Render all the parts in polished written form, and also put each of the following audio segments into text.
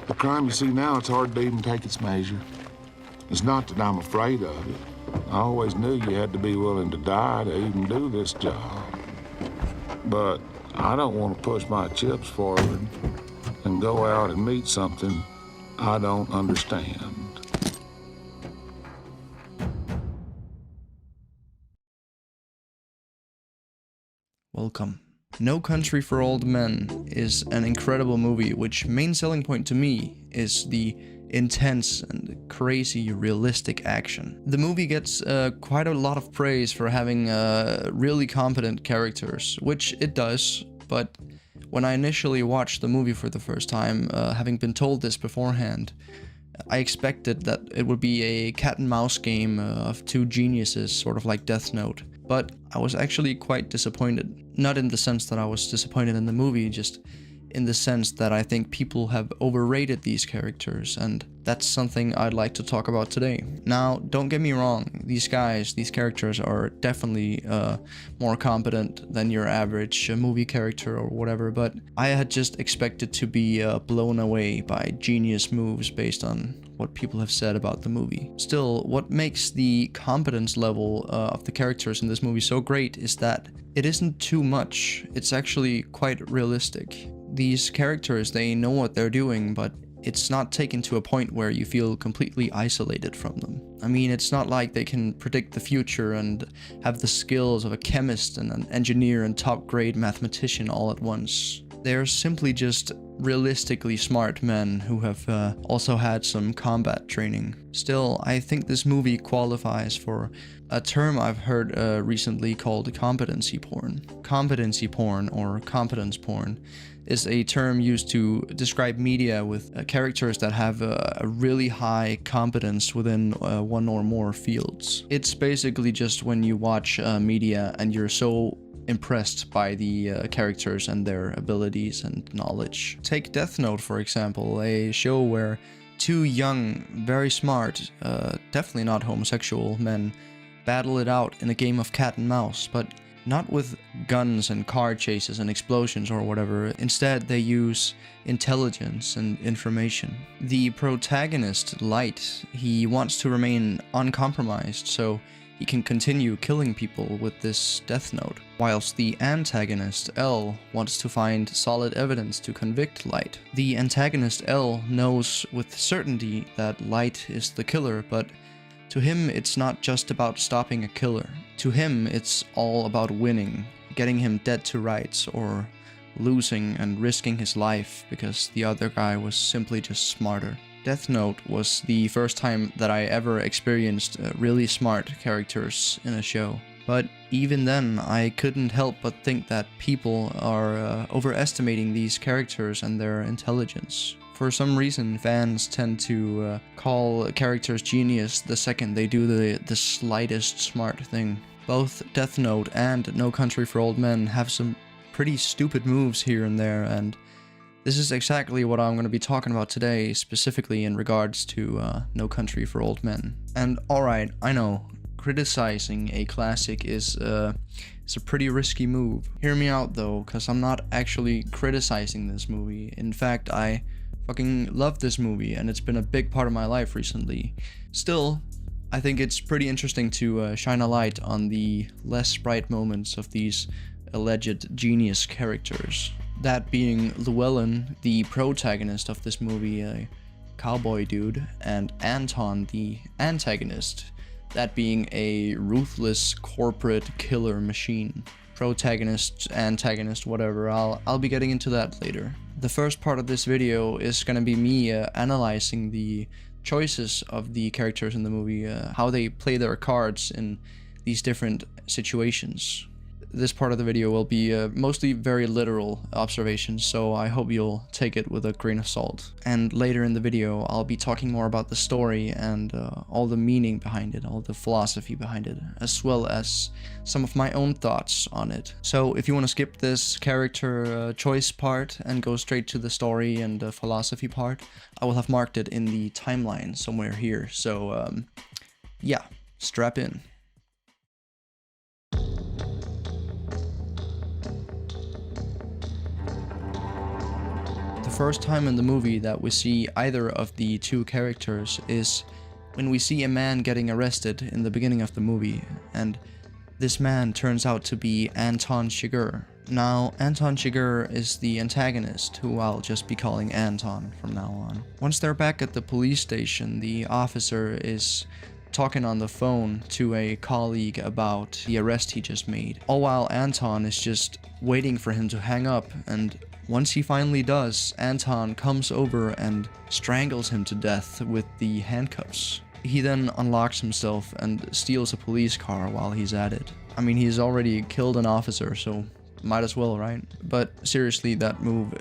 The crime you see now, it's hard to even take its measure. It's not that I'm afraid of it. I always knew you had to be willing to die to even do this job. But I don't want to push my chips forward and go out and meet something I don't understand. Welcome. No Country for Old Men is an incredible movie, which main selling point to me is the intense and crazy realistic action. The movie gets quite a lot of praise for having really competent characters, which it does, but when I initially watched the movie for the first time, having been told this beforehand, I expected that it would be a cat and mouse game of two geniuses, sort of like Death Note. But I was actually quite disappointed. Not in the sense that I was disappointed in the movie, just in the sense that I think people have overrated these characters, and that's something I'd like to talk about today. Now, don't get me wrong, these characters are definitely more competent than your average movie character or whatever, but I had just expected to be blown away by genius moves based on what people have said about the movie. Still, what makes the competence level of the characters in this movie so great is that it isn't too much. It's actually quite realistic. These characters, they know what they're doing, but it's not taken to a point where you feel completely isolated from them. I mean, it's not like they can predict the future and have the skills of a chemist and an engineer and top-grade mathematician all at once. They're simply just realistically smart men who have also had some combat training. Still, I think this movie qualifies for a term I've heard recently called competency porn. Competency porn, or competence porn, is a term used to describe media with characters that have a really high competence within one or more fields. It's basically just when you watch media and you're so impressed by the characters and their abilities and knowledge. Take Death Note, for example, a show where two young, very smart, definitely not homosexual men battle it out in a game of cat and mouse, but not with guns and car chases and explosions or whatever. Instead, they use intelligence and information. The protagonist, Light, he wants to remain uncompromised, so he can continue killing people with this Death Note, whilst the antagonist, L, wants to find solid evidence to convict Light. The antagonist, L, knows with certainty that Light is the killer, but to him it's not just about stopping a killer. To him it's all about winning, getting him dead to rights, or losing and risking his life because the other guy was simply just smarter. Death Note was the first time that I ever experienced really smart characters in a show. But even then, I couldn't help but think that people are overestimating these characters and their intelligence. For some reason, fans tend to call characters genius the second they do the slightest smart thing. Both Death Note and No Country for Old Men have some pretty stupid moves here and there, and this is exactly what I'm going to be talking about today, specifically in regards to No Country for Old Men. And alright, I know, criticizing a classic is a pretty risky move. Hear me out though, because I'm not actually criticizing this movie. In fact, I fucking love this movie, and it's been a big part of my life recently. Still, I think it's pretty interesting to shine a light on the less bright moments of these alleged genius characters. That being Llewellyn, the protagonist of this movie, a cowboy dude, and Anton, the antagonist, that being a ruthless corporate killer machine. Protagonist, antagonist, whatever, I'll be getting into that later. The first part of this video is gonna be me analyzing the choices of the characters in the movie, how they play their cards in these different situations. This part of the video will be mostly very literal observations, so I hope you'll take it with a grain of salt. And later in the video, I'll be talking more about the story and all the meaning behind it, all the philosophy behind it, as well as some of my own thoughts on it. So if you want to skip this character choice part and go straight to the story and the philosophy part, I will have marked it in the timeline somewhere here. So yeah, strap in. The first time in the movie that we see either of the two characters is when we see a man getting arrested in the beginning of the movie, and this man turns out to be Anton Chigurh. Now, Anton Chigurh is the antagonist, who I'll just be calling Anton from now on. Once they're back at the police station, the officer is talking on the phone to a colleague about the arrest he just made, all while Anton is just waiting for him to hang up, and once he finally does, Anton comes over and strangles him to death with the handcuffs. He then unlocks himself and steals a police car while he's at it. I mean, he's already killed an officer, so might as well, right? But seriously, that move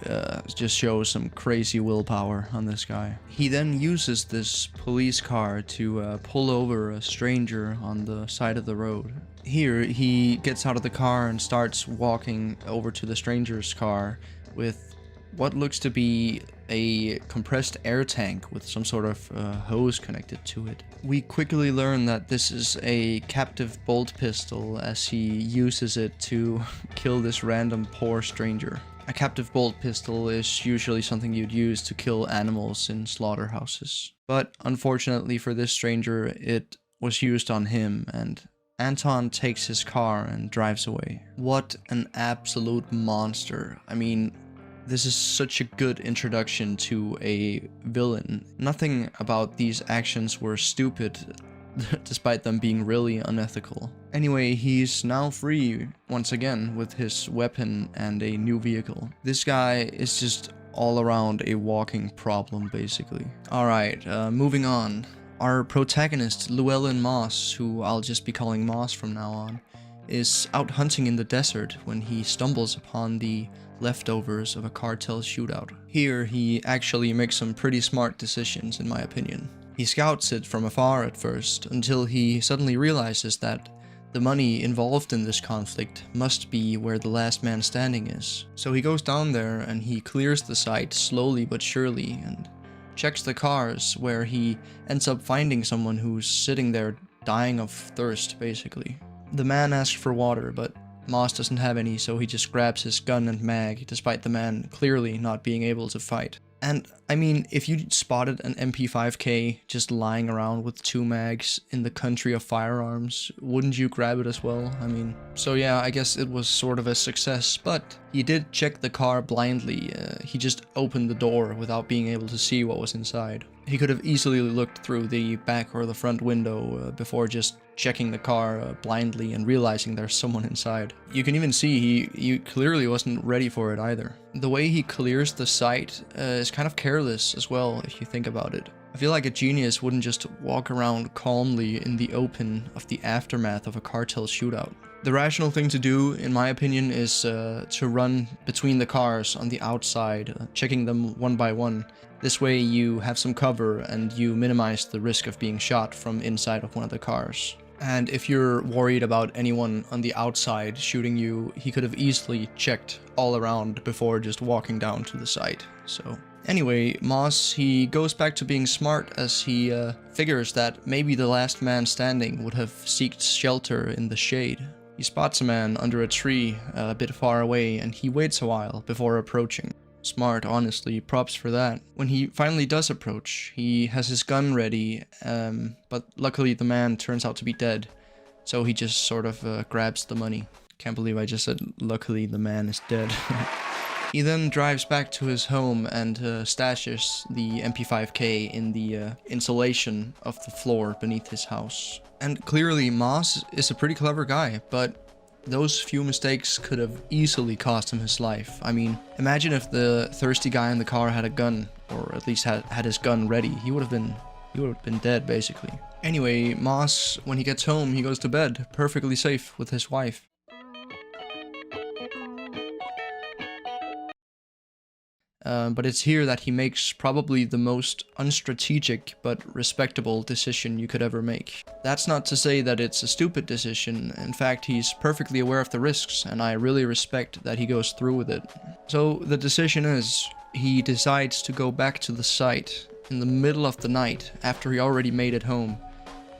just shows some crazy willpower on this guy. He then uses this police car to pull over a stranger on the side of the road. Here, he gets out of the car and starts walking over to the stranger's car with what looks to be a compressed air tank with some sort of hose connected to it. We quickly learn that this is a captive bolt pistol, as he uses it to kill this random poor stranger. A captive bolt pistol is usually something you'd use to kill animals in slaughterhouses. But unfortunately for this stranger, it was used on him, and Anton takes his car and drives away. What an absolute monster. I mean, this is such a good introduction to a villain. Nothing about these actions were stupid, despite them being really unethical. Anyway, he's now free once again with his weapon and a new vehicle. This guy is just all around a walking problem, basically. Alright, moving on. Our protagonist, Llewellyn Moss, who I'll just be calling Moss from now on, is out hunting in the desert when he stumbles upon the leftovers of a cartel shootout. Here, he actually makes some pretty smart decisions, in my opinion. He scouts it from afar at first, until he suddenly realizes that the money involved in this conflict must be where the last man standing is. So he goes down there and he clears the site slowly but surely and checks the cars, where he ends up finding someone who's sitting there dying of thirst, basically. The man asks for water, but Moss doesn't have any, so he just grabs his gun and mag, despite the man clearly not being able to fight. And, I mean, if you spotted an MP5K just lying around with 2 mags in the country of firearms, wouldn't you grab it as well? I mean, so yeah, I guess it was sort of a success, but he did check the car blindly. He just opened the door without being able to see what was inside. He could have easily looked through the back or the front window before just checking the car blindly and realizing there's someone inside. You can even see he clearly wasn't ready for it either. The way he clears the site is kind of careless as well, if you think about it. I feel like a genius wouldn't just walk around calmly in the open of the aftermath of a cartel shootout. The rational thing to do, in my opinion, is to run between the cars on the outside, checking them one by one. This way you have some cover and you minimize the risk of being shot from inside of one of the cars. And if you're worried about anyone on the outside shooting you, he could have easily checked all around before just walking down to the site. So anyway, Moss, he goes back to being smart, as he figures that maybe the last man standing would have sought shelter in the shade. He spots a man under a tree a bit far away, and he waits a while before approaching. Smart, honestly, props for that. When he finally does approach, he has his gun ready, but luckily the man turns out to be dead, so he just sort of grabs the money. Can't believe I just said luckily the man is dead. He then drives back to his home and stashes the MP5K in the insulation of the floor beneath his house. And clearly Moss is a pretty clever guy, but those few mistakes could have easily cost him his life. I mean, imagine if the thirsty guy in the car had a gun, or at least had his gun ready. He would have been dead, basically. Anyway, Moss, when he gets home, he goes to bed, perfectly safe with his wife. But it's here that he makes probably the most unstrategic but respectable decision you could ever make. That's not to say that it's a stupid decision. In fact, he's perfectly aware of the risks, and I really respect that he goes through with it. So the decision is, he decides to go back to the site in the middle of the night after he already made it home,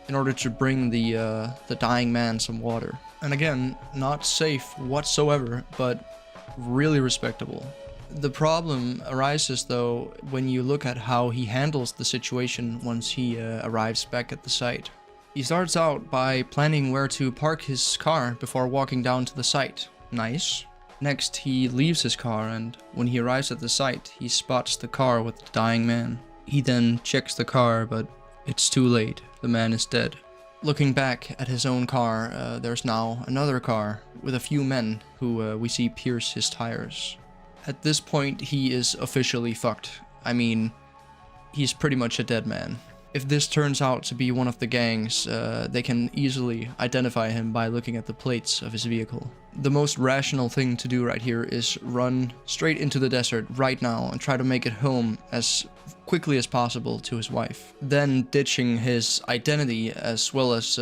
in order to bring the dying man some water. And again, not safe whatsoever, but really respectable. The problem arises though when you look at how he handles the situation once he arrives back at the site. He starts out by planning where to park his car before walking down to the site. Nice. Next, he leaves his car, and when he arrives at the site, he spots the car with the dying man. He then checks the car, but it's too late. The man is dead. Looking back at his own car, there's now another car with a few men who we see pierce his tires. At this point, he is officially fucked. I mean, he's pretty much a dead man. If this turns out to be one of the gangs, they can easily identify him by looking at the plates of his vehicle. The most rational thing to do right here is run straight into the desert right now and try to make it home as quickly as possible to his wife. Then ditching his identity as well as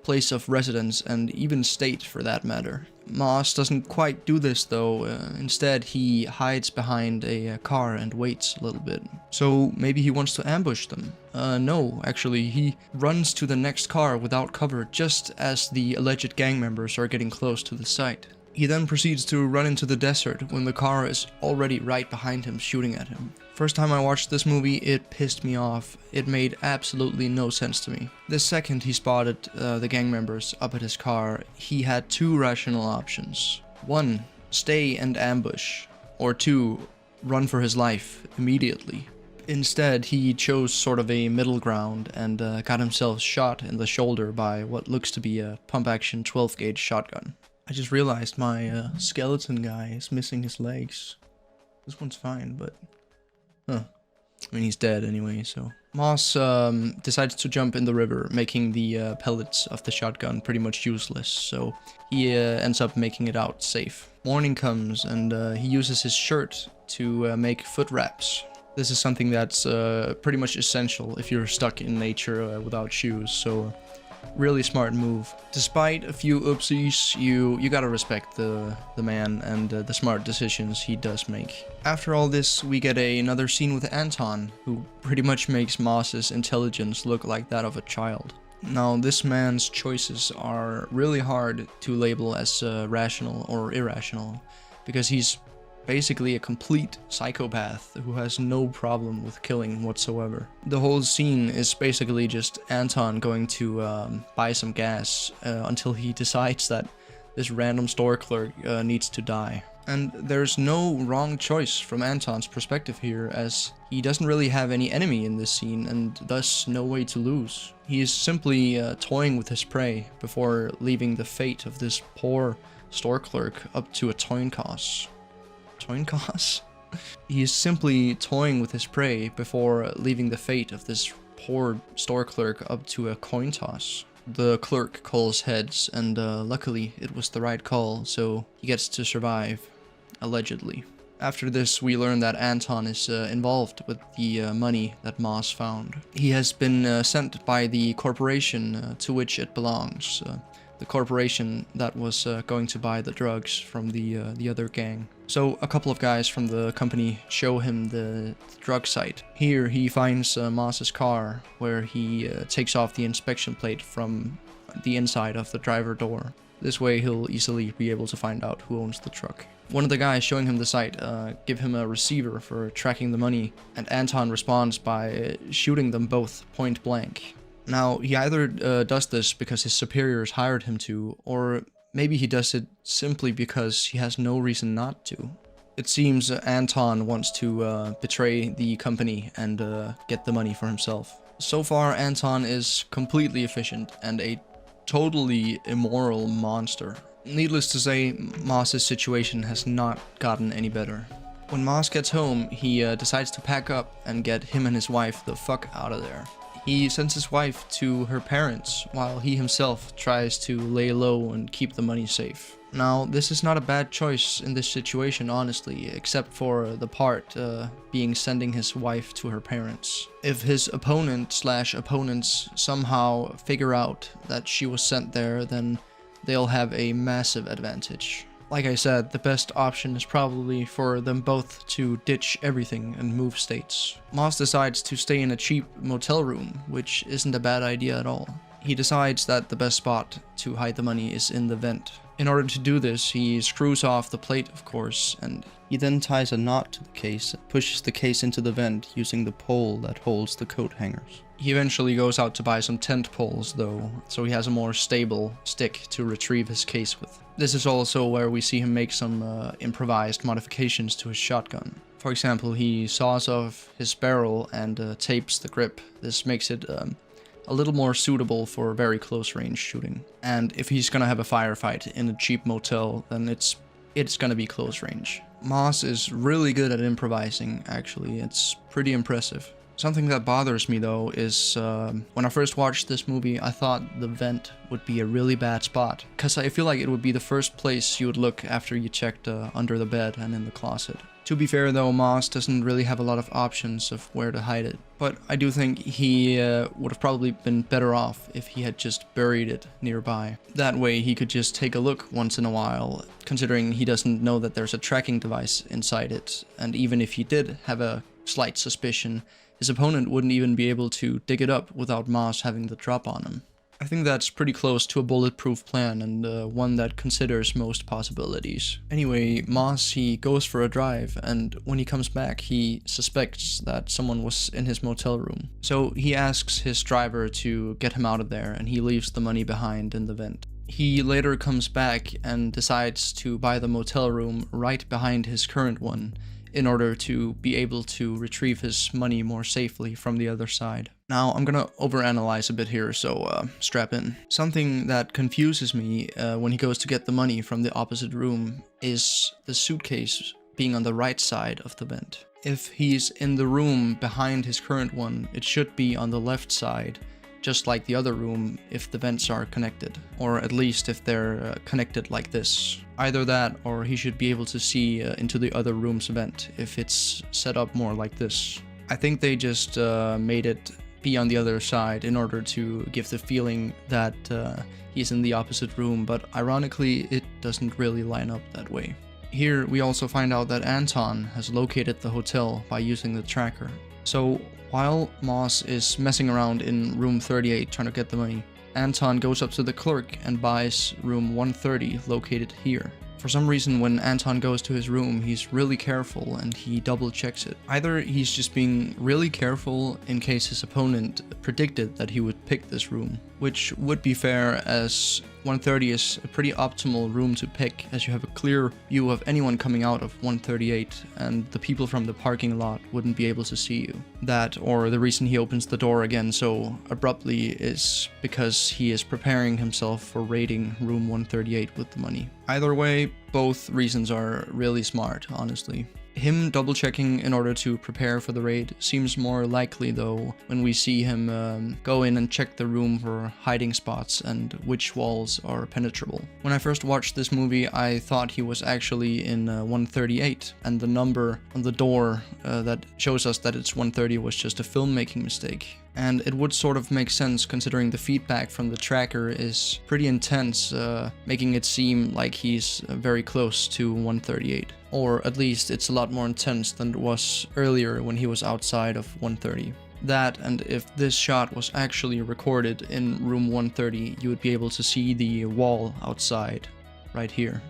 place of residence and even state for that matter. Moss doesn't quite do this though. Instead, he hides behind a car and waits a little bit. So maybe he wants to ambush them. No, actually, he runs to the next car without cover just as the alleged gang members are getting close to the site. He then proceeds to run into the desert when the car is already right behind him shooting at him. First time I watched this movie, it pissed me off. It made absolutely no sense to me. The second he spotted the gang members up at his car, he had two rational options. 1, stay and ambush. Or 2, run for his life immediately. Instead, he chose sort of a middle ground and got himself shot in the shoulder by what looks to be a pump-action 12-gauge shotgun. I just realized my skeleton guy is missing his legs. This one's fine, but... Huh. I mean, he's dead anyway, so... Moss decides to jump in the river, making the pellets of the shotgun pretty much useless, so he ends up making it out safe. Morning comes, and he uses his shirt to make foot wraps. This is something that's pretty much essential if you're stuck in nature without shoes, so... Really smart move. Despite a few oopsies, you gotta respect the man and the smart decisions he does make. After all this, we get another scene with Anton, who pretty much makes Moss's intelligence look like that of a child. Now, this man's choices are really hard to label as rational or irrational, because he's basically a complete psychopath who has no problem with killing whatsoever. The whole scene is basically just Anton going to buy some gas until he decides that this random store clerk needs to die. And there's no wrong choice from Anton's perspective here, as he doesn't really have any enemy in this scene and thus no way to lose. He is simply toying with his prey before leaving the fate of this poor store clerk up to a coin toss. Coin toss? He is simply toying with his prey before leaving the fate of this poor store clerk up to a coin toss. The clerk calls heads, and luckily it was the right call, so he gets to survive, allegedly. After this, we learn that Anton is involved with the money that Moss found. He has been sent by the corporation to which it belongs. The corporation that was going to buy the drugs from the other gang. So a couple of guys from the company show him the drug site. Here he finds Moss's car, where he takes off the inspection plate from the inside of the driver door. This way he'll easily be able to find out who owns the truck. One of the guys showing him the site give him a receiver for tracking the money, and Anton responds by shooting them both point blank. Now, he either does this because his superiors hired him to, or maybe he does it simply because he has no reason not to. It seems Anton wants to betray the company and get the money for himself. So far, Anton is completely efficient and a totally immoral monster. Needless to say, Moss's situation has not gotten any better. When Moss gets home, he decides to pack up and get him and his wife the fuck out of there. He sends his wife to her parents, while he himself tries to lay low and keep the money safe. Now, this is not a bad choice in this situation, honestly, except for the part being sending his wife to her parents. If his opponent/opponents somehow figure out that she was sent there, then they'll have a massive advantage. Like I said, the best option is probably for them both to ditch everything and move states. Moss decides to stay in a cheap motel room, which isn't a bad idea at all. He decides that the best spot to hide the money is in the vent. In order to do this, he screws off the plate, of course, and he then ties a knot to the case and pushes the case into the vent using the pole that holds the coat hangers. He eventually goes out to buy some tent poles, though, so he has a more stable stick to retrieve his case with. This is also where we see him make some improvised modifications to his shotgun. For example, he saws off his barrel and tapes the grip. This makes it a little more suitable for very close range shooting. And if he's gonna have a firefight in a cheap motel, then it's gonna be close range. Moss is really good at improvising, actually. It's pretty impressive. Something that bothers me though is when I first watched this movie, I thought the vent would be a really bad spot, because I feel like it would be the first place you would look after you checked under the bed and in the closet. To be fair though, Moss doesn't really have a lot of options of where to hide it, but I do think he would have probably been better off if he had just buried it nearby. That way he could just take a look once in a while, considering he doesn't know that there's a tracking device inside it, and even if he did have a slight suspicion, his opponent wouldn't even be able to dig it up without Moss having the drop on him. I think that's pretty close to a bulletproof plan, and one that considers most possibilities. Anyway, Moss, he goes for a drive, and when he comes back, he suspects that someone was in his motel room. So he asks his driver to get him out of there, and he leaves the money behind in the vent. He later comes back and decides to buy the motel room right behind his current one, in order to be able to retrieve his money more safely from the other side. Now, I'm gonna overanalyze a bit here, so strap in. Something that confuses me when he goes to get the money from the opposite room is the suitcase being on the right side of the vent. If he's in the room behind his current one, it should be on the left side, just like the other room if the vents are connected, or at least if they're connected like this. Either that, or he should be able to see into the other room's vent if it's set up more like this. I think they just made it be on the other side in order to give the feeling that he's in the opposite room, but ironically it doesn't really line up that way. Here we also find out that Anton has located the hotel by using the tracker. So while Moss is messing around in room 38 trying to get the money, Anton goes up to the clerk and buys room 130 located here. For some reason, when Anton goes to his room, he's really careful and he double checks it. Either he's just being really careful in case his opponent predicted that he would pick this room, which would be fair as 130 is a pretty optimal room to pick, as you have a clear view of anyone coming out of 138 and the people from the parking lot wouldn't be able to see you. That, or the reason he opens the door again so abruptly, is because he is preparing himself for raiding room 138 with the money. Either way, both reasons are really smart, honestly. Him double checking in order to prepare for the raid seems more likely though when we see him go in and check the room for hiding spots and which walls are penetrable. When I first watched this movie, I thought he was actually in 138, and the number on the door that shows us that it's 130 was just a filmmaking mistake. And it would sort of make sense considering the feedback from the tracker is pretty intense, making it seem like he's very close to 138. Or at least it's a lot more intense than it was earlier when he was outside of 130. That, and if this shot was actually recorded in room 130, you would be able to see the wall outside, right here.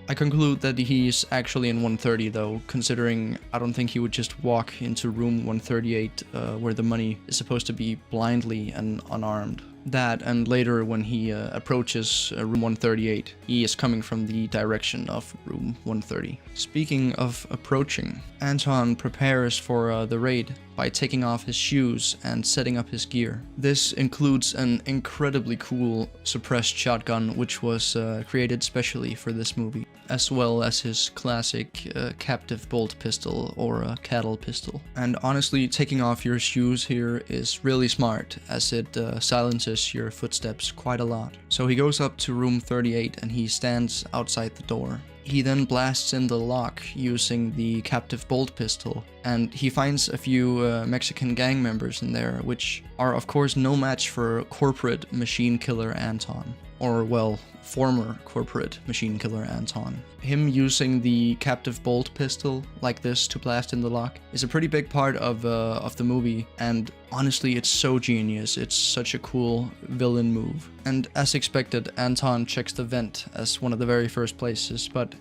I conclude that he's actually in 130 though, considering I don't think he would just walk into room 138 where the money is supposed to be blindly and unarmed. That, and later when he approaches room 138, he is coming from the direction of room 130. Speaking of approaching, Anton prepares for the raid by taking off his shoes and setting up his gear. This includes an incredibly cool suppressed shotgun which was created specially for this movie, as well as his classic captive bolt pistol or a cattle pistol. And honestly, taking off your shoes here is really smart, as it silences your footsteps quite a lot. So he goes up to room 38 and he stands outside the door. He then blasts in the lock using the captive bolt pistol, and he finds a few Mexican gang members in there, which are of course no match for corporate machine killer Anton. or well, former corporate machine killer Anton. Him using the captive bolt pistol like this to blast in the lock is a pretty big part of the movie, and honestly it's so genius. It's such a cool villain move. And as expected, Anton checks the vent as one of the very first places, but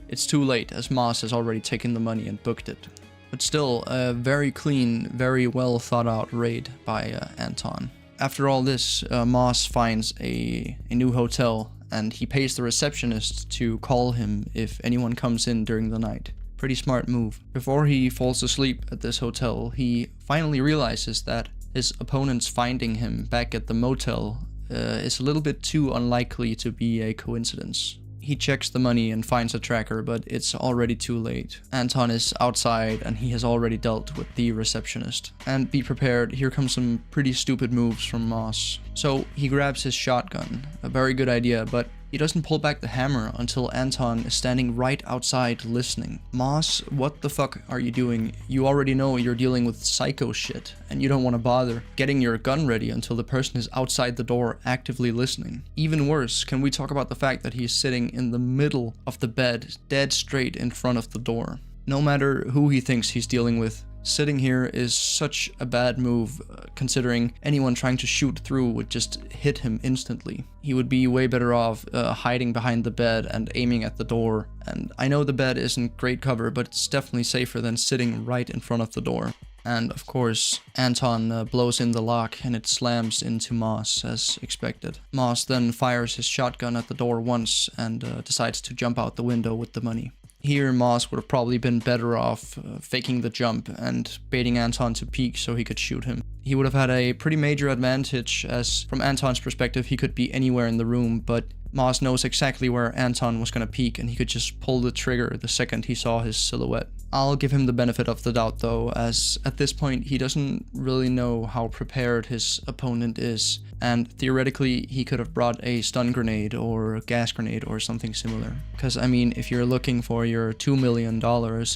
it's too late as Moss has already taken the money and booked it. But still, a very clean, very well thought out raid by Anton. After all this, Moss finds a new hotel, and he pays the receptionist to call him if anyone comes in during the night. Pretty smart move. Before he falls asleep at this hotel, he finally realizes that his opponents finding him back at the motel is a little bit too unlikely to be a coincidence. He checks the money and finds a tracker, but it's already too late. Anton is outside and he has already dealt with the receptionist. And be prepared, here comes some pretty stupid moves from Moss. So he grabs his shotgun, a very good idea, but he doesn't pull back the hammer until Anton is standing right outside listening. Moss, what the fuck are you doing? You already know you're dealing with psycho shit, and you don't want to bother getting your gun ready until the person is outside the door actively listening. Even worse, can we talk about the fact that he's sitting in the middle of the bed, dead straight in front of the door? No matter who he thinks he's dealing with, sitting here is such a bad move, considering anyone trying to shoot through would just hit him instantly. He would be way better off hiding behind the bed and aiming at the door. And I know the bed isn't great cover, but it's definitely safer than sitting right in front of the door. And of course, Anton blows in the lock and it slams into Moss as expected. Moss then fires his shotgun at the door once and decides to jump out the window with the money. Here, Moss would have probably been better off faking the jump and baiting Anton to peek so he could shoot him. He would have had a pretty major advantage, as from Anton's perspective he could be anywhere in the room, but Moss knows exactly where Anton was gonna peek and he could just pull the trigger the second he saw his silhouette. I'll give him the benefit of the doubt though, as at this point he doesn't really know how prepared his opponent is, and theoretically he could have brought a stun grenade or a gas grenade or something similar. Because I mean, if you're looking for your $2 million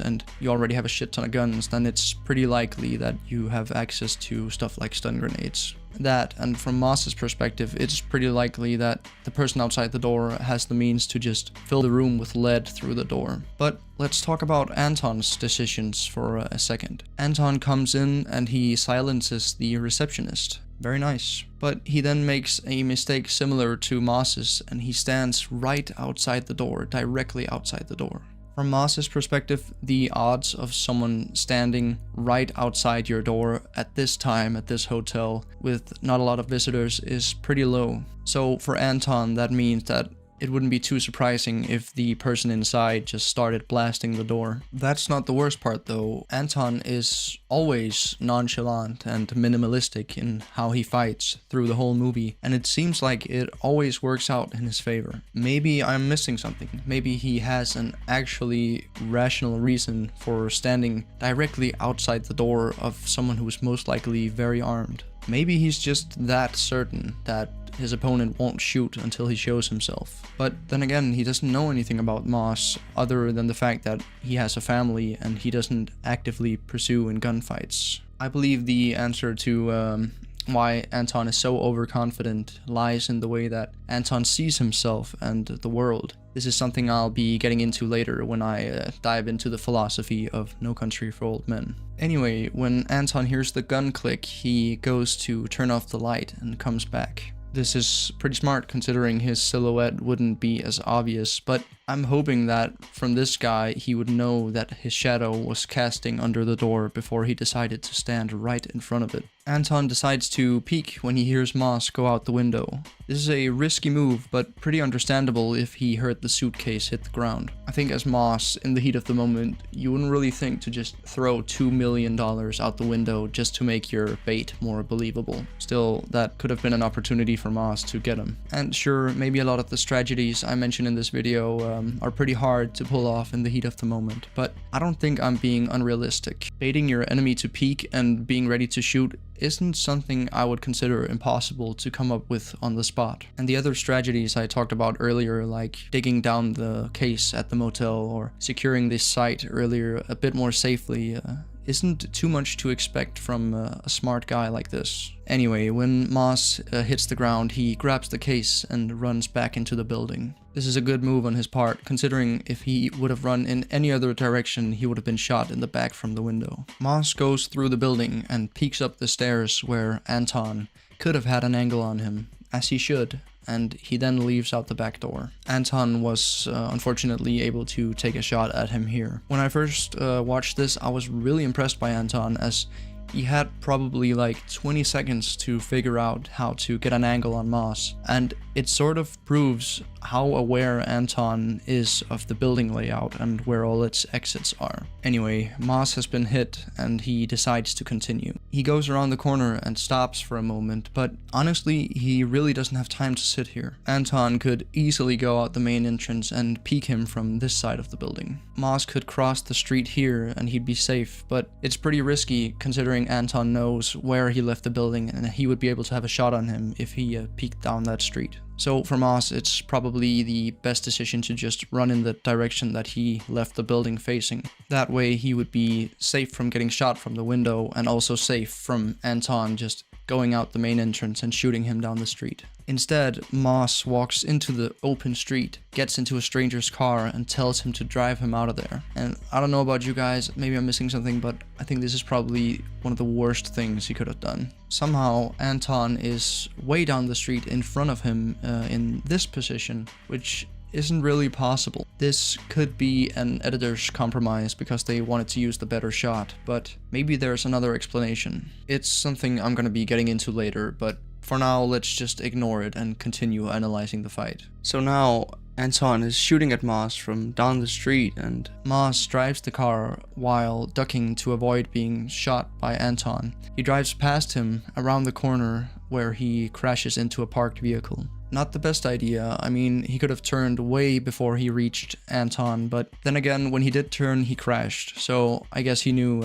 and you already have a shit ton of guns, then it's pretty likely that you have access to stuff like stun grenades. That, and from Moss's perspective, it's pretty likely that the person outside the door has the means to just fill the room with lead through the door. But let's talk about Anton's decisions for a second. Anton comes in and he silences the receptionist. Very nice. But he then makes a mistake similar to Moss's, and he stands right outside the door, directly outside the door. From Moss's perspective, the odds of someone standing right outside your door at this time at this hotel with not a lot of visitors is pretty low. So for Anton, that means that it wouldn't be too surprising if the person inside just started blasting the door. That's not the worst part though. Anton is always nonchalant and minimalistic in how he fights through the whole movie, and it seems like it always works out in his favor. Maybe I'm missing something. Maybe he has an actually rational reason for standing directly outside the door of someone who is most likely very armed. Maybe he's just that certain that his opponent won't shoot until he shows himself. But then again, he doesn't know anything about Moss other than the fact that he has a family and he doesn't actively pursue in gunfights. I believe the answer to why Anton is so overconfident lies in the way that Anton sees himself and the world. This is something I'll be getting into later when I dive into the philosophy of No Country for Old Men. Anyway, when Anton hears the gun click, he goes to turn off the light and comes back. This is pretty smart considering his silhouette wouldn't be as obvious, but I'm hoping that from this guy he would know that his shadow was casting under the door before he decided to stand right in front of it. Anton decides to peek when he hears Moss go out the window. This is a risky move, but pretty understandable if he heard the suitcase hit the ground. I think as Moss, in the heat of the moment, you wouldn't really think to just throw $2 million out the window just to make your bait more believable. Still, that could have been an opportunity for Moss to get him. And sure, maybe a lot of the strategies I mentioned in this video are pretty hard to pull off in the heat of the moment, but I don't think I'm being unrealistic. Baiting your enemy to peek and being ready to shoot isn't something I would consider impossible to come up with on the spot. And the other strategies I talked about earlier, like digging down the case at the motel or securing this site earlier a bit more safely, isn't too much to expect from a smart guy like this. Anyway, when Moss hits the ground, he grabs the case and runs back into the building. This is a good move on his part, considering if he would have run in any other direction, he would have been shot in the back from the window. Moss goes through the building and peeks up the stairs where Anton could have had an angle on him, as he should, and he then leaves out the back door. Anton was unfortunately able to take a shot at him here. When I first watched this, I was really impressed by Anton, as he had probably like 20 seconds to figure out how to get an angle on Moss, and it sort of proves how aware Anton is of the building layout and where all its exits are. Anyway, Moss has been hit and he decides to continue. He goes around the corner and stops for a moment, but honestly, he really doesn't have time to sit here. Anton could easily go out the main entrance and peek him from this side of the building. Moss could cross the street here and he'd be safe, but it's pretty risky considering Anton knows where he left the building and he would be able to have a shot on him if he peeked down that street. So for Moss, it's probably the best decision to just run in the direction that he left the building facing. That way he would be safe from getting shot from the window and also safe from Anton just going out the main entrance and shooting him down the street. Instead, Moss walks into the open street, gets into a stranger's car and tells him to drive him out of there. And I don't know about you guys, maybe I'm missing something, but I think this is probably one of the worst things he could have done. Somehow, Anton is way down the street in front of him in this position, which isn't really possible. This could be an editor's compromise because they wanted to use the better shot, but maybe there's another explanation. It's something I'm gonna be getting into later, but for now, let's just ignore it and continue analyzing the fight. So now, Anton is shooting at Moss from down the street, and Moss drives the car while ducking to avoid being shot by Anton. He drives past him around the corner where he crashes into a parked vehicle. Not the best idea. I mean, he could have turned way before he reached Anton, but then again, when he did turn, he crashed, so I guess he knew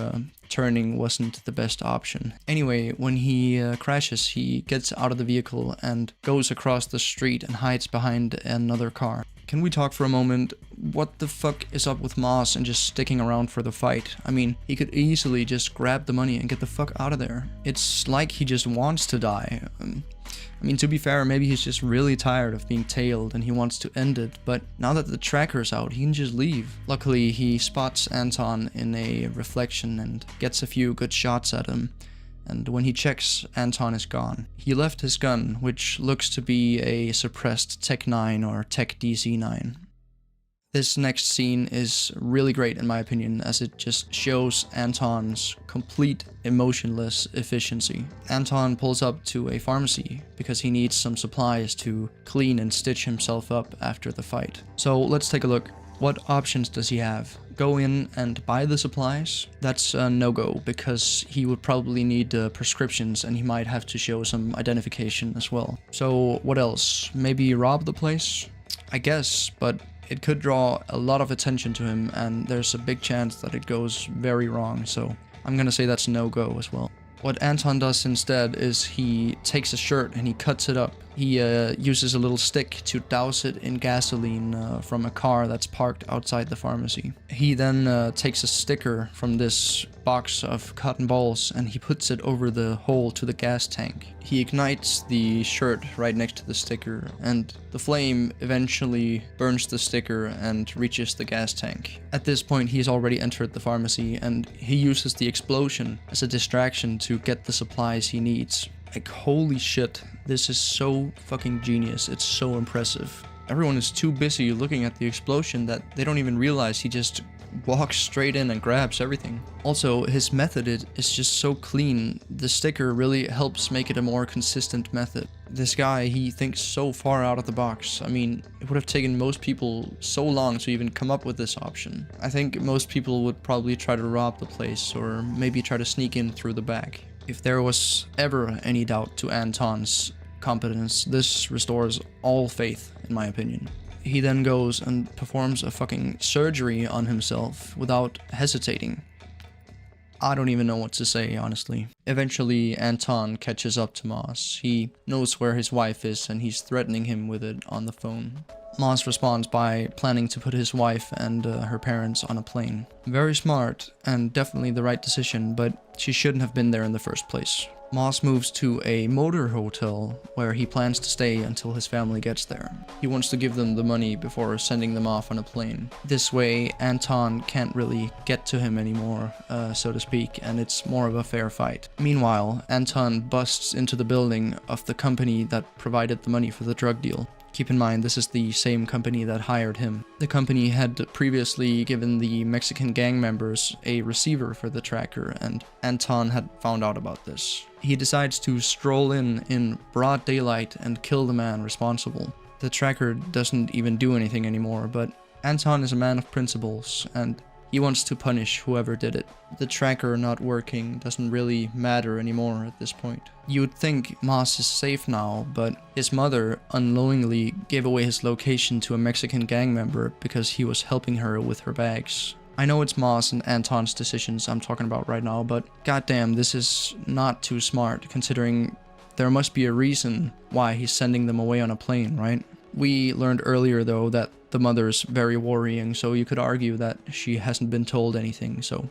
turning wasn't the best option. Anyway, when he crashes, he gets out of the vehicle and goes across the street and hides behind another car. Can we talk for a moment? What the fuck is up with Moss and just sticking around for the fight? I mean, he could easily just grab the money and get the fuck out of there. It's like he just wants to die. I mean, to be fair, maybe he's just really tired of being tailed and he wants to end it, but now that the tracker's out, he can just leave. Luckily, he spots Anton in a reflection and gets a few good shots at him. And when he checks, Anton is gone. He left his gun, which looks to be a suppressed Tech 9 or Tech DC-9. This next scene is really great in my opinion, as it just shows Anton's complete emotionless efficiency. Anton pulls up to a pharmacy because he needs some supplies to clean and stitch himself up after the fight. So let's take a look. What options does he have? Go in and buy the supplies? That's a no-go, because he would probably need prescriptions and he might have to show some identification as well. So what else? Maybe rob the place? I guess, but it could draw a lot of attention to him and there's a big chance that it goes very wrong, so I'm gonna say that's no-go as well. What Anton does instead is he takes a shirt and he cuts it up. He uses a little stick to douse it in gasoline from a car that's parked outside the pharmacy. He then takes a sticker from this box of cotton balls and he puts it over the hole to the gas tank. He ignites the shirt right next to the sticker and the flame eventually burns the sticker and reaches the gas tank. At this point, he's already entered the pharmacy and he uses the explosion as a distraction to get the supplies he needs. Like, holy shit, this is so fucking genius. It's so impressive. Everyone is too busy looking at the explosion that they don't even realize he just walks straight in and grabs everything. Also, his method is just so clean. The sticker really helps make it a more consistent method. This guy, he thinks so far out of the box. I mean, it would have taken most people so long to even come up with this option. I think most people would probably try to rob the place or maybe try to sneak in through the back. If there was ever any doubt to Anton's competence, this restores all faith, in my opinion. He then goes and performs a fucking surgery on himself without hesitating. I don't even know what to say, honestly. Eventually, Anton catches up to Moss. He knows where his wife is and he's threatening him with it on the phone. Moss responds by planning to put his wife and her parents on a plane. Very smart and definitely the right decision, but she shouldn't have been there in the first place. Moss moves to a motor hotel where he plans to stay until his family gets there. He wants to give them the money before sending them off on a plane. This way, Anton can't really get to him anymore, so to speak, and it's more of a fair fight. Meanwhile, Anton busts into the building of the company that provided the money for the drug deal. Keep in mind, this is the same company that hired him. The company had previously given the Mexican gang members a receiver for the tracker, and Anton had found out about this. He decides to stroll in broad daylight and kill the man responsible. The tracker doesn't even do anything anymore, but Anton is a man of principles, and he wants to punish whoever did it. The tracker not working doesn't really matter anymore at this point. You'd think Moss is safe now, but his mother unknowingly gave away his location to a Mexican gang member because he was helping her with her bags. I know it's Moss and Anton's decisions I'm talking about right now, but goddamn, this is not too smart considering there must be a reason why he's sending them away on a plane, right? We learned earlier though that the mother's very worrying, so you could argue that she hasn't been told anything, so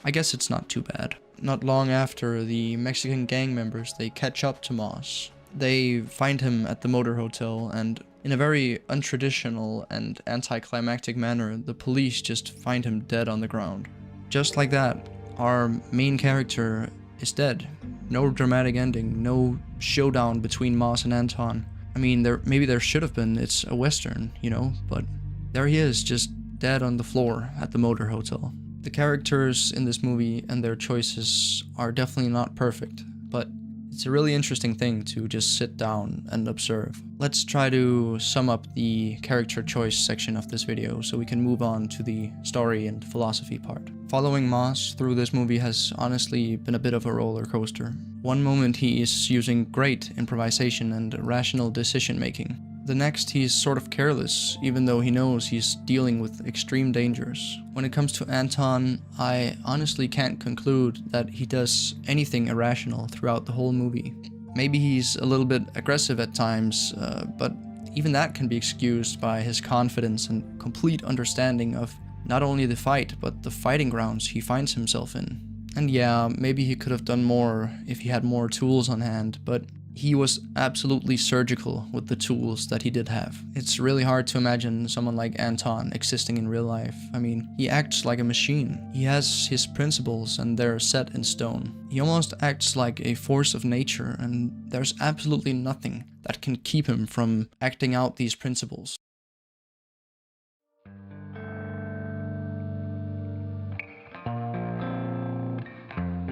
I guess it's not too bad. Not long after, the Mexican gang members, they catch up to Moss. They find him at the motor hotel, and in a very untraditional and anticlimactic manner, the police just find him dead on the ground. Just like that, our main character is dead. No dramatic ending, no showdown between Moss and Anton. I mean, maybe there should have been, it's a western, you know, but there he is, just dead on the floor at the motor hotel. The characters in this movie and their choices are definitely not perfect, but it's a really interesting thing to just sit down and observe. Let's try to sum up the character choice section of this video so we can move on to the story and philosophy part. Following Moss through this movie has honestly been a bit of a roller coaster. One moment he is using great improvisation and rational decision making. The next he is sort of careless, even though he knows he's dealing with extreme dangers. When it comes to Anton, I honestly can't conclude that he does anything irrational throughout the whole movie. Maybe he's a little bit aggressive at times, but even that can be excused by his confidence and complete understanding of not only the fight, but the fighting grounds he finds himself in. And yeah, maybe he could have done more if he had more tools on hand, but he was absolutely surgical with the tools that he did have. It's really hard to imagine someone like Anton existing in real life. I mean, he acts like a machine. He has his principles and they're set in stone. He almost acts like a force of nature, and there's absolutely nothing that can keep him from acting out these principles.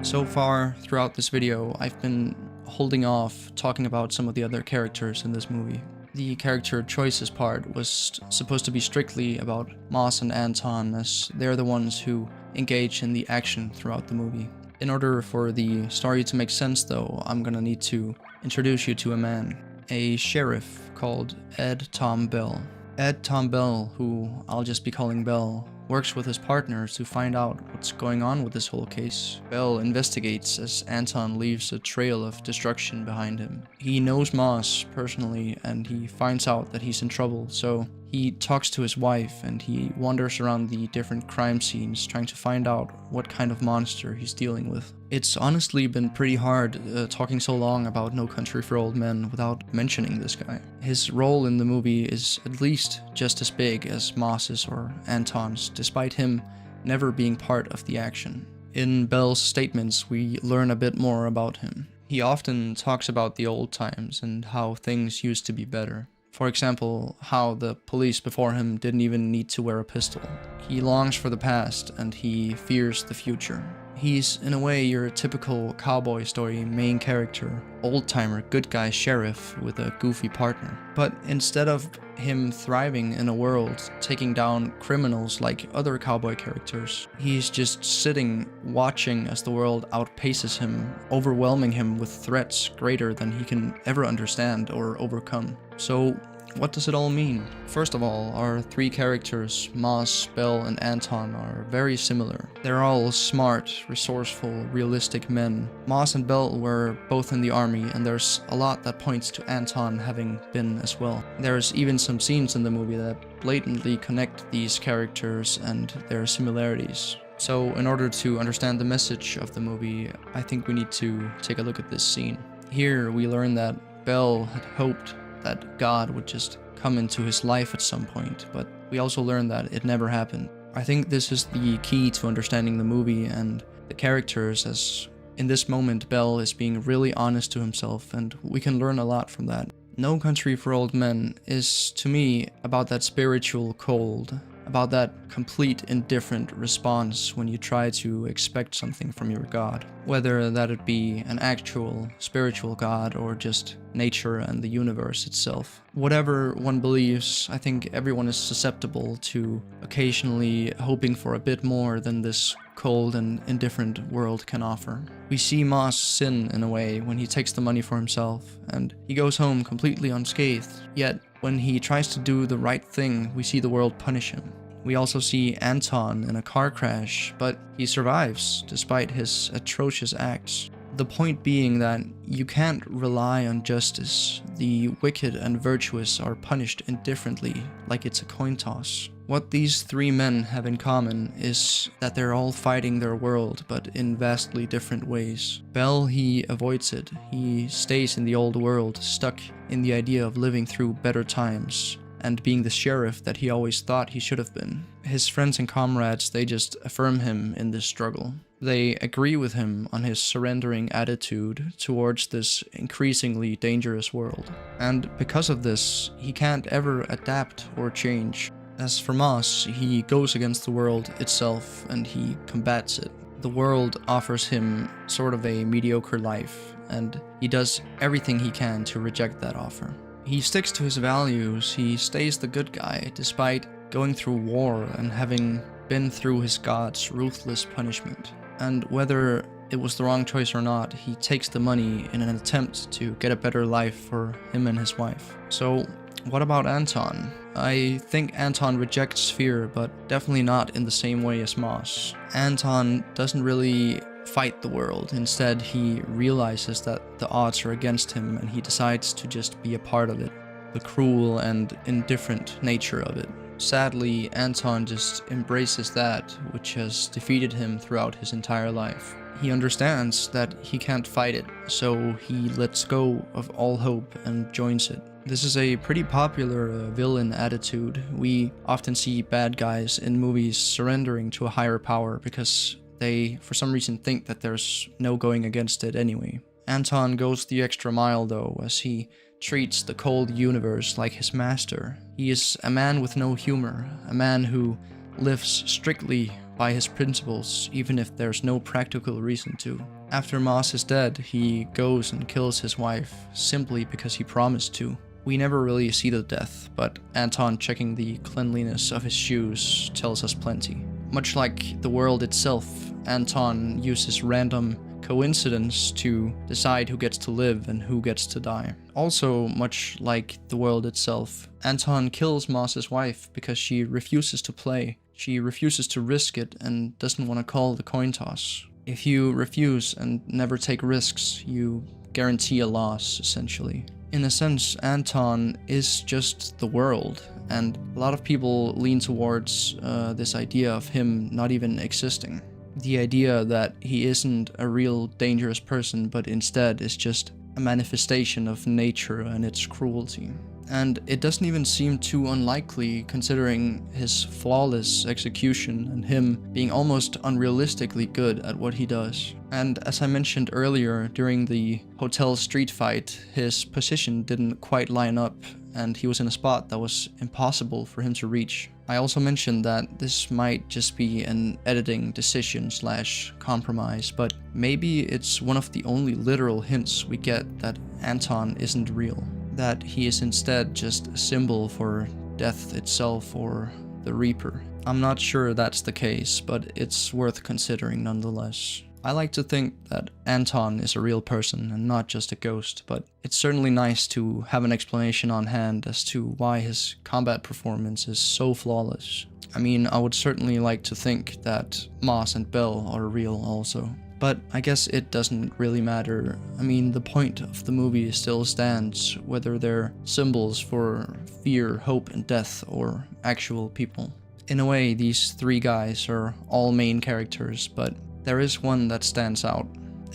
So far, throughout this video, I've been holding off talking about some of the other characters in this movie. The character choices part was supposed to be strictly about Moss and Anton, as they're the ones who engage in the action throughout the movie. In order for the story to make sense though, I'm gonna need to introduce you to a man, a sheriff called Ed Tom Bell. Ed Tom Bell, who I'll just be calling Bell, works with his partner to find out what's going on with this whole case. Bell investigates as Anton leaves a trail of destruction behind him. He knows Moss personally and he finds out that he's in trouble, so he talks to his wife and he wanders around the different crime scenes trying to find out what kind of monster he's dealing with. It's honestly been pretty hard talking so long about No Country for Old Men without mentioning this guy. His role in the movie is at least just as big as Moss's or Anton's, despite him never being part of the action. In Bell's statements, we learn a bit more about him. He often talks about the old times and how things used to be better. For example, how the police before him didn't even need to wear a pistol. He longs for the past and he fears the future. He's, in a way, your typical cowboy story main character, old-timer, good guy sheriff with a goofy partner. But instead of him thriving in a world taking down criminals like other cowboy characters, he's just sitting watching as the world outpaces him, overwhelming him with threats greater than he can ever understand or overcome. So What does it all mean? First of all, our three characters, Moss, Bell, and Anton, are very similar. They're all smart, resourceful, realistic men. Moss and Bell were both in the army, and there's a lot that points to Anton having been as well. There's even some scenes in the movie that blatantly connect these characters and their similarities. So in order to understand the message of the movie, I think we need to take a look at this scene. Here we learn that Bell had hoped that God would just come into his life at some point, but we also learn that it never happened. I think this is the key to understanding the movie and the characters, as in this moment Bell is being really honest to himself, and we can learn a lot from that. No Country for Old Men is, to me, about that spiritual cold, about that complete indifferent response when you try to expect something from your God, whether that it be an actual spiritual God or just nature and the universe itself. Whatever one believes, I think everyone is susceptible to occasionally hoping for a bit more than this cold and indifferent world can offer. We see Moss sin in a way when he takes the money for himself, and he goes home completely unscathed, yet when he tries to do the right thing, we see the world punish him. We also see Anton in a car crash, but he survives despite his atrocious acts. The point being that you can't rely on justice. The wicked and virtuous are punished indifferently, like it's a coin toss. What these three men have in common is that they're all fighting their world, but in vastly different ways. Bell, he avoids it. He stays in the old world, stuck in the idea of living through better times and being the sheriff that he always thought he should have been. His friends and comrades, they just affirm him in this struggle. They agree with him on his surrendering attitude towards this increasingly dangerous world. And because of this, he can't ever adapt or change. As for Moss, he goes against the world itself and he combats it. The world offers him sort of a mediocre life, and he does everything he can to reject that offer. He sticks to his values, he stays the good guy despite going through war and having been through his god's ruthless punishment. And whether it was the wrong choice or not, he takes the money in an attempt to get a better life for him and his wife. So what about Anton? I think Anton rejects fear, but definitely not in the same way as Moss. Anton doesn't really fight the world. Instead, he realizes that the odds are against him and he decides to just be a part of it. The cruel and indifferent nature of it. Sadly, Anton just embraces that which has defeated him throughout his entire life. He understands that he can't fight it, so he lets go of all hope and joins it. This is a pretty popular villain attitude. We often see bad guys in movies surrendering to a higher power because they, for some reason, think that there's no going against it anyway. Anton goes the extra mile, though, as he treats the cold universe like his master. He is a man with no humor, a man who lives strictly by his principles, even if there's no practical reason to. After Moss is dead, he goes and kills his wife, simply because he promised to. We never really see the death, but Anton checking the cleanliness of his shoes tells us plenty. Much like the world itself, Anton uses random coincidence to decide who gets to live and who gets to die. Also, much like the world itself, Anton kills Moss's wife because she refuses to play. She refuses to risk it and doesn't want to call the coin toss. If you refuse and never take risks, you guarantee a loss, essentially. In a sense, Anton is just the world, and a lot of people lean towards this idea of him not even existing. The idea that he isn't a real dangerous person, but instead is just a manifestation of nature and its cruelty. And it doesn't even seem too unlikely considering his flawless execution and him being almost unrealistically good at what he does. And as I mentioned earlier, during the hotel street fight, his position didn't quite line up and he was in a spot that was impossible for him to reach. I also mentioned that this might just be an editing decision / compromise, but maybe it's one of the only literal hints we get that Anton isn't real. That he is instead just a symbol for death itself or the Reaper. I'm not sure that's the case, but it's worth considering nonetheless. I like to think that Anton is a real person and not just a ghost, but it's certainly nice to have an explanation on hand as to why his combat performance is so flawless. I mean, I would certainly like to think that Moss and Bell are real also. But I guess it doesn't really matter. I mean, the point of the movie still stands, whether they're symbols for fear, hope, and death, or actual people. In a way, these three guys are all main characters, but there is one that stands out.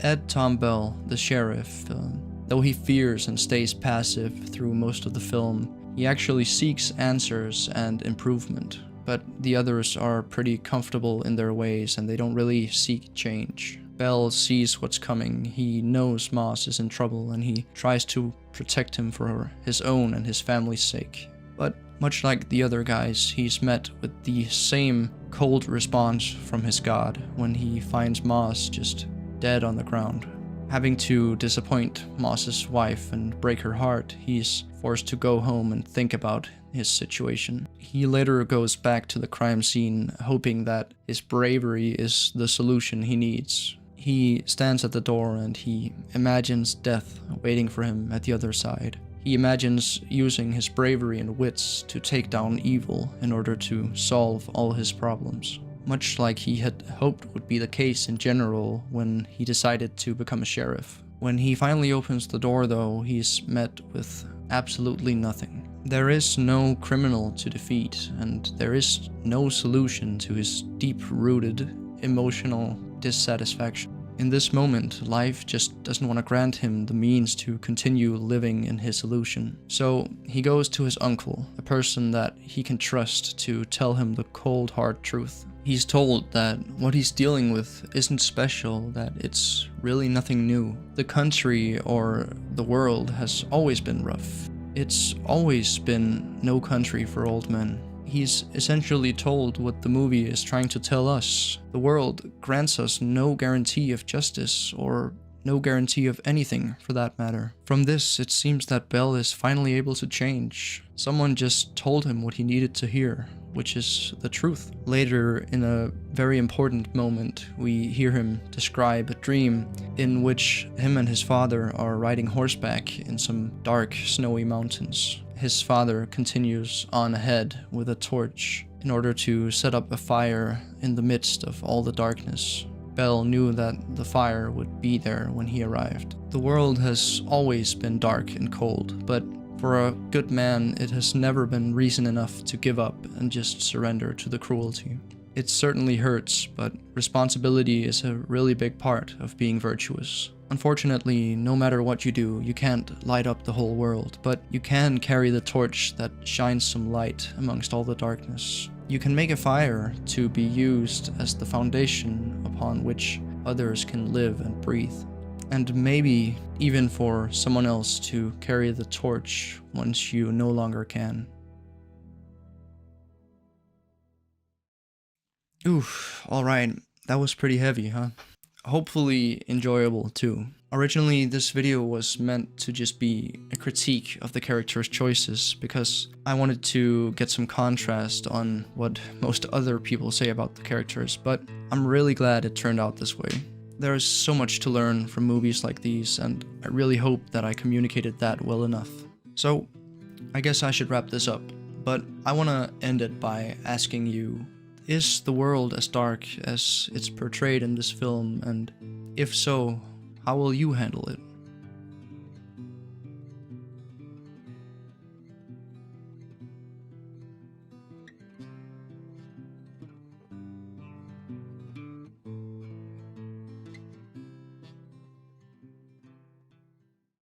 Ed Tom Bell, the sheriff, though he fears and stays passive through most of the film, he actually seeks answers and improvement. But the others are pretty comfortable in their ways and they don't really seek change. Bell sees what's coming, he knows Moss is in trouble and he tries to protect him for his own and his family's sake. But much like the other guys, he's met with the same cold response from his god when he finds Moss just dead on the ground. Having to disappoint Moss's wife and break her heart, he's forced to go home and think about his situation. He later goes back to the crime scene, hoping that his bravery is the solution he needs. He stands at the door and he imagines death waiting for him at the other side. He imagines using his bravery and wits to take down evil in order to solve all his problems. Much like he had hoped would be the case in general when he decided to become a sheriff. When he finally opens the door though, he's met with absolutely nothing. There is no criminal to defeat, and there is no solution to his deep-rooted emotional dissatisfaction. In this moment, life just doesn't want to grant him the means to continue living in his illusion. So he goes to his uncle, a person that he can trust to tell him the cold hard truth. He's told that what he's dealing with isn't special, that it's really nothing new. The country or the world has always been rough. It's always been no country for old men. He's essentially told what the movie is trying to tell us. The world grants us no guarantee of justice, or no guarantee of anything for that matter. From this, it seems that Bell is finally able to change. Someone just told him what he needed to hear, which is the truth. Later, in a very important moment, we hear him describe a dream in which him and his father are riding horseback in some dark, snowy mountains. His father continues on ahead with a torch in order to set up a fire in the midst of all the darkness. Bell knew that the fire would be there when he arrived. The world has always been dark and cold, but for a good man, it has never been reason enough to give up and just surrender to the cruelty. It certainly hurts, but responsibility is a really big part of being virtuous. Unfortunately, no matter what you do, you can't light up the whole world, but you can carry the torch that shines some light amongst all the darkness. You can make a fire to be used as the foundation upon which others can live and breathe. And maybe even for someone else to carry the torch once you no longer can. Oof, alright, that was pretty heavy, huh? Hopefully enjoyable too. Originally, this video was meant to just be a critique of the characters' choices because I wanted to get some contrast on what most other people say about the characters, but I'm really glad it turned out this way. There is so much to learn from movies like these, and I really hope that I communicated that well enough. So, I guess I should wrap this up, but I want to end it by asking you, is the world as dark as it's portrayed in this film, and if so, how will you handle it?